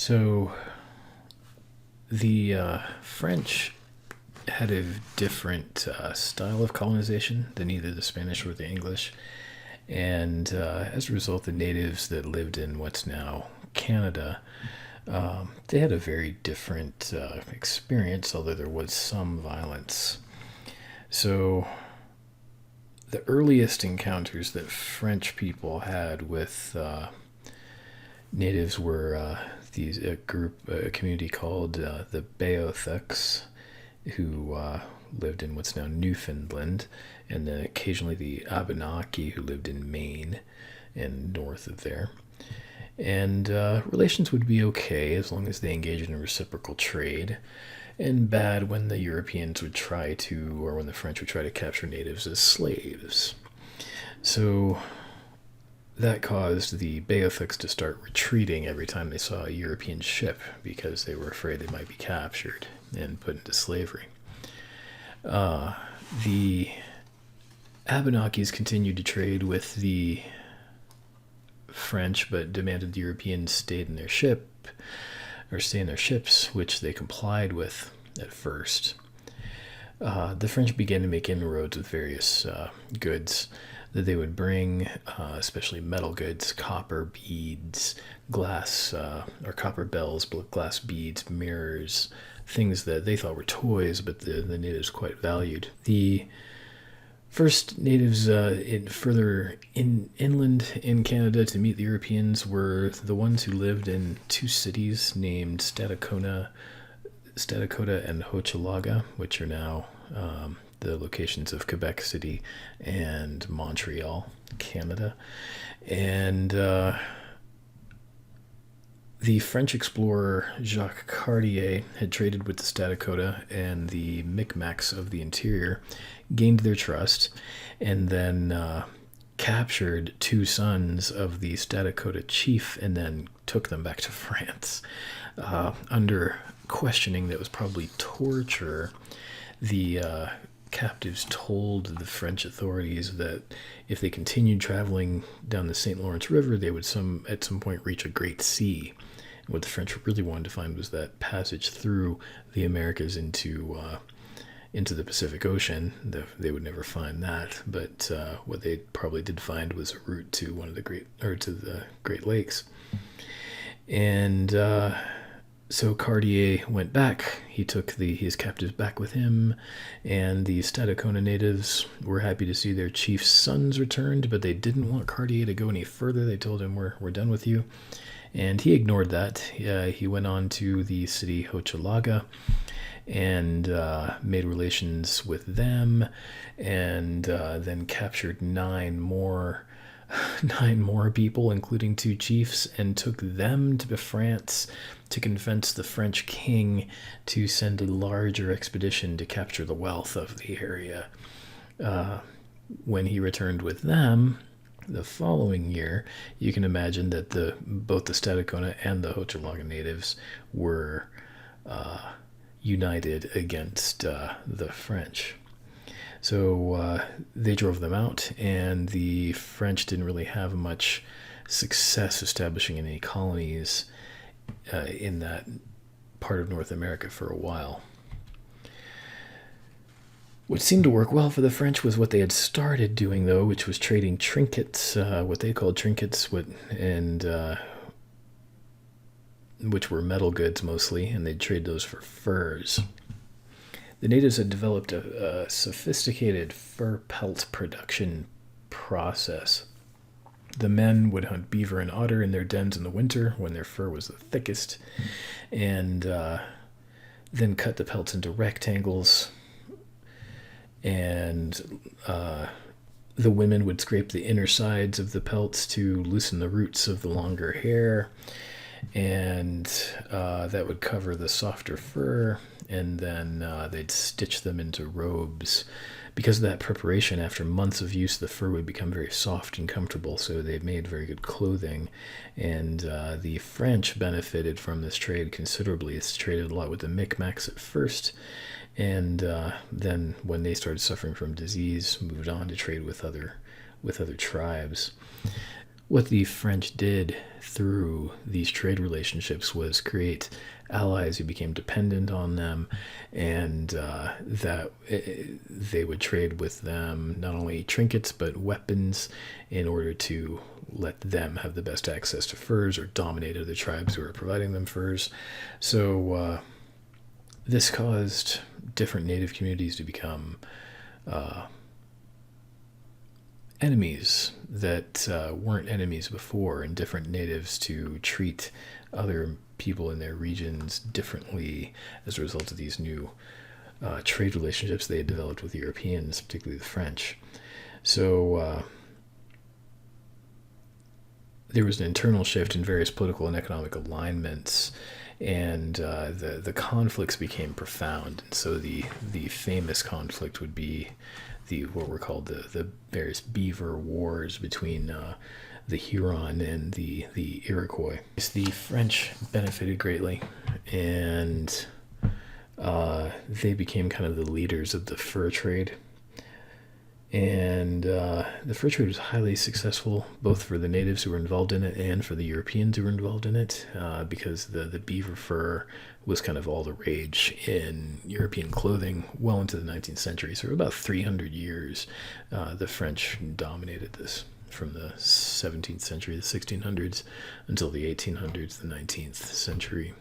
So the French had a different style of colonization than either the Spanish or the English. And as a result, the natives that lived in what's now Canada, they had a very different experience, although there was some violence. So the earliest encounters that French people had with natives were a community called the Beothuks, who lived in what's now Newfoundland, and then occasionally the Abenaki, who lived in Maine and north of there. And relations would be okay as long as they engaged in a reciprocal trade, and bad when the Europeans would try to, or when the French would try to capture natives as slaves. So that caused the Beothuks to start retreating every time they saw a European ship because they were afraid they might be captured and put into slavery. The Abenakis continued to trade with the French, but demanded the Europeans stayed in their ship or stay in their ships, which they complied with at first. The French began to make inroads with various goods that they would bring, especially metal goods, copper beads, glass or copper bells, glass beads, mirrors, things that they thought were toys, but the natives quite valued. The first natives further inland in Canada to meet the Europeans were the ones who lived in two cities named Stadacona and Hochelaga, which are now the locations of Quebec City and Montreal, Canada. And the French explorer Jacques Cartier had traded with the Stadacona and the Micmacs of the interior, gained their trust, and then captured two sons of the Stadacona chief and then took them back to France. Under questioning that was probably torture, the captives told the French authorities that if they continued traveling down the St. Lawrence River, they would at some point reach a great sea. And what the French really wanted to find was that passage through the Americas into the Pacific Ocean. They would never find that, but what they probably did find was a route to to the Great Lakes. And so Cartier went back. He took his captives back with him, and the Stadacona natives were happy to see their chief's sons returned, but they didn't want Cartier to go any further. They told him, we're done with you. And he ignored that. He went on to the city Hochelaga and made relations with them, and then captured nine more people, including two chiefs, and took them to France to convince the French king to send a larger expedition to capture the wealth of the area. When he returned with them the following year, you can imagine that both the Stadacona and the Hochelaga natives were united against the French. So they drove them out, and the French didn't really have much success establishing any colonies in that part of North America for a while. What seemed to work well for the French was what they had started doing, though, which was trading trinkets, what they called trinkets, which were metal goods mostly, and they'd trade those for furs. The natives had developed a sophisticated fur pelt production process. The men would hunt beaver and otter in their dens in the winter when their fur was the thickest, and then cut the pelts into rectangles. And the women would scrape the inner sides of the pelts to loosen the roots of the longer hair, and that would cover the softer fur, and then they'd stitch them into robes. Because of that preparation, after months of use, the fur would become very soft and comfortable, so they made very good clothing. And the French benefited from this trade considerably. It's traded a lot with the Micmacs at first, and then when they started suffering from disease, moved on to trade with other tribes. what the French did through these trade relationships was create allies who became dependent on them, and that they would trade with them not only trinkets but weapons in order to let them have the best access to furs or dominate other tribes who were providing them furs. So this caused different native communities to become enemies that weren't enemies before, and different natives to treat other people in their regions differently as a result of these new trade relationships they had developed with Europeans, particularly the French. So there was an internal shift in various political and economic alignments, and the conflicts became profound. And so the famous conflict would be what were called the various Beaver Wars between the Huron and the Iroquois. The French benefited greatly, and they became kind of the leaders of the fur trade. And the fur trade was highly successful, both for the natives who were involved in it and for the Europeans who were involved in it, because the beaver fur was kind of all the rage in European clothing well into the 19th century. So for about 300 years, the French dominated this, from the 17th century, the 1600s, until the 1800s, the 19th century.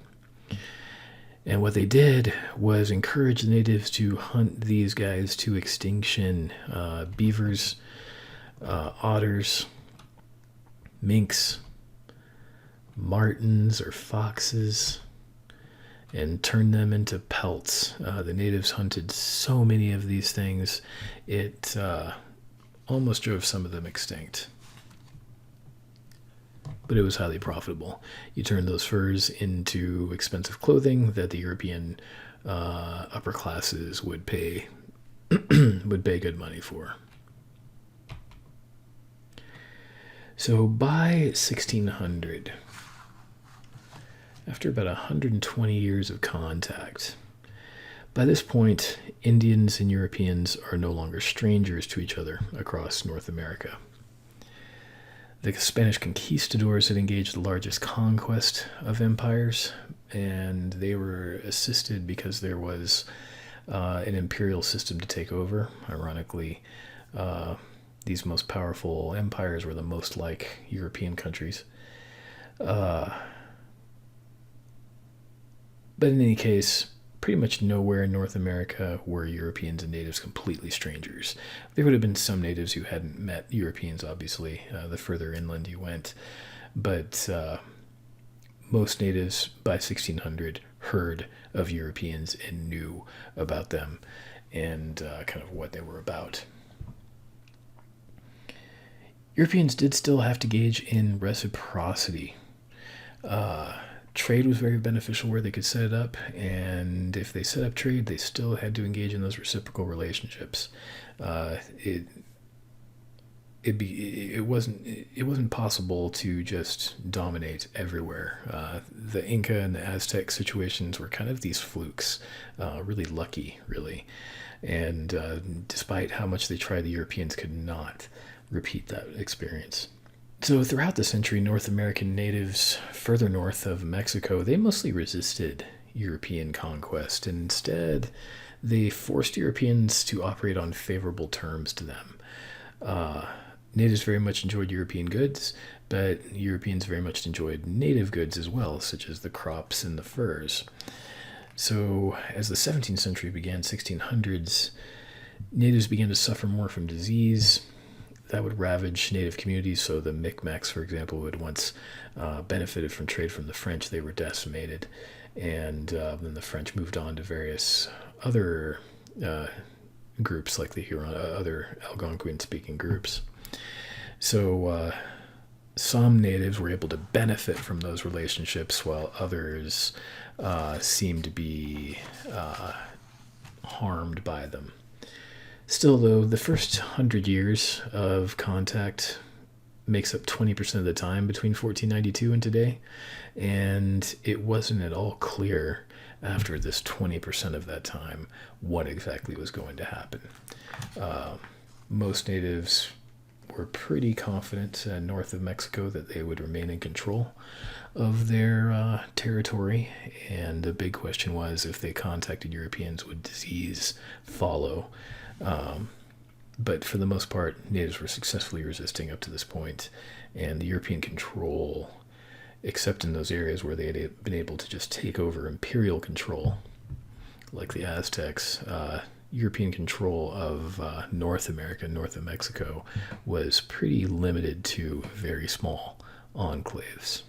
And what they did was encourage the natives to hunt these guys to extinction. Beavers, otters, minks, martens or foxes, and turn them into pelts. The natives hunted so many of these things, it almost drove some of them extinct. But it was highly profitable. You turned those furs into expensive clothing that the European upper classes would pay good money for. So by 1600, after about 120 years of contact, by this point, Indians and Europeans are no longer strangers to each other across North America. The Spanish conquistadors had engaged the largest conquest of empires, and they were assisted because there was an imperial system to take over. Ironically, these most powerful empires were the most like European countries. But in any case, pretty much nowhere in North America were Europeans and natives completely strangers. There would have been some natives who hadn't met Europeans, obviously, the further inland you went. But most natives by 1600 heard of Europeans and knew about them and kind of what they were about. Europeans did still have to gauge in reciprocity. Trade was very beneficial where they could set it up, and if they set up trade, they still had to engage in those reciprocal relationships. It wasn't possible to just dominate everywhere. The Inca and the Aztec situations were kind of these flukes, really lucky, really. And despite how much they tried, the Europeans could not repeat that experience. So throughout the century, North American natives further north of Mexico, they mostly resisted European conquest. And instead, they forced Europeans to operate on favorable terms to them. Natives very much enjoyed European goods, but Europeans very much enjoyed native goods as well, such as the crops and the furs. So as the 17th century began, 1600s, natives began to suffer more from disease that would ravage native communities. So the Micmacs, for example, who had once benefited from trade from the French, they were decimated. And then the French moved on to various other groups like the Huron, other Algonquin-speaking groups. So some natives were able to benefit from those relationships, while others seemed to be harmed by them. Still, though, the first 100 years of contact makes up 20% of the time between 1492 and today, and it wasn't at all clear after this 20% of that time what exactly was going to happen. Most natives were pretty confident north of Mexico that they would remain in control of their territory. And the big question was, if they contacted Europeans, would disease follow? But for the most part, natives were successfully resisting up to this point, and the European control, except in those areas where they had been able to just take over imperial control, like the Aztecs, European control of North America, north of Mexico, was pretty limited to very small enclaves.